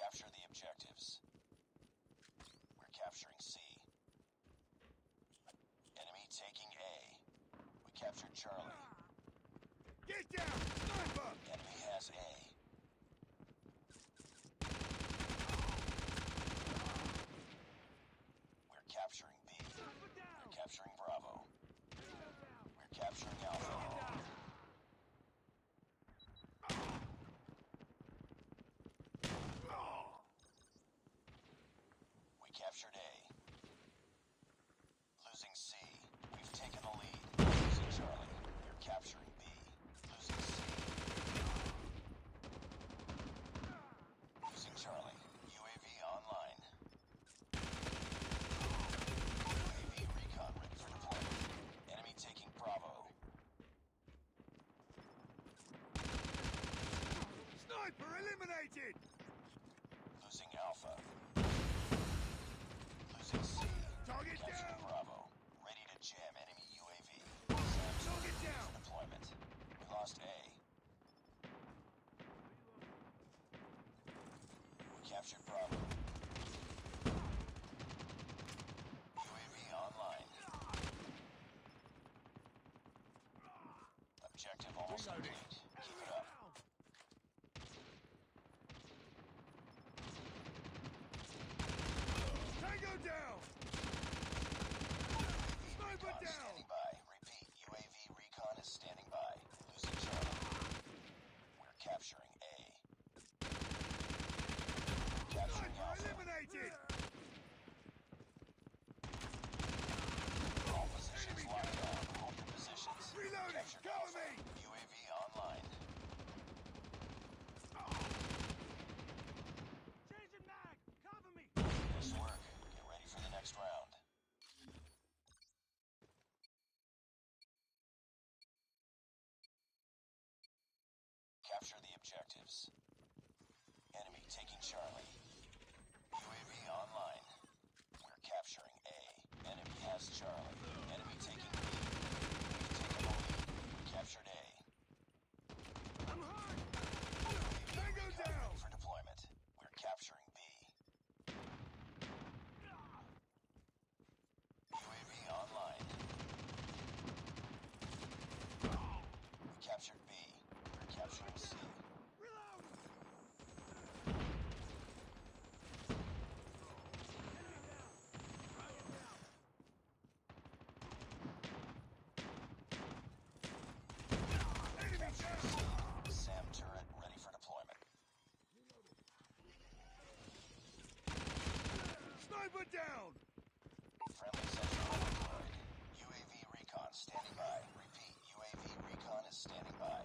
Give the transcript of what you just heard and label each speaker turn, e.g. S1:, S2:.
S1: Capture the objectives. We're capturing C. Enemy taking A. We captured Charlie.
S2: Get down! Sniper!
S1: Enemy has A. We're capturing B. We're capturing Bravo. We're capturing Alpha. We captured A. Losing C. We've taken the lead. Losing Charlie. We're capturing B. Losing C. Losing Charlie. UAV online. UAV recon ready for deployment. Enemy taking Bravo.
S2: Sniper eliminated!
S1: Losing Alpha. Losing C.
S2: Target
S1: Capturing
S2: down!
S1: Bravo. Ready to jam enemy UAV.
S2: Target down!
S1: For deployment. We lost A. We captured Bravo. UAV online. Objective almost complete. Keep it up.
S2: Tango down! Sniper
S1: Recon
S2: down!
S1: standing by. Repeat, UAV recon is standing by. Losing Charlie. We're capturing A. Capturing
S2: Sniper
S1: Alpha.
S2: eliminated!
S1: All positions
S2: Enemy
S1: locked down. Hold your positions.
S2: Reloading!
S1: Captured
S2: Cover
S1: Alpha.
S2: me!
S1: UAV online.
S2: Changing mag! Cover me!
S1: Nice work. Get ready for the next round. Capture the objectives. Enemy taking Charlie. UAV online. We're capturing A. Enemy has Charlie. Enemy taking B. We've taken the lead. We captured A.
S2: I'm hurt!
S1: UAV
S2: Tango
S1: recon
S2: down!
S1: ready for deployment. We're capturing B. UAV online. We captured B. We're capturing C.
S2: Reload! Enemy down!
S1: SAM turret ready for deployment.
S2: Sniper down!
S1: Friendly sentry deployed. UAV recon standing by. Repeat, UAV recon is standing by.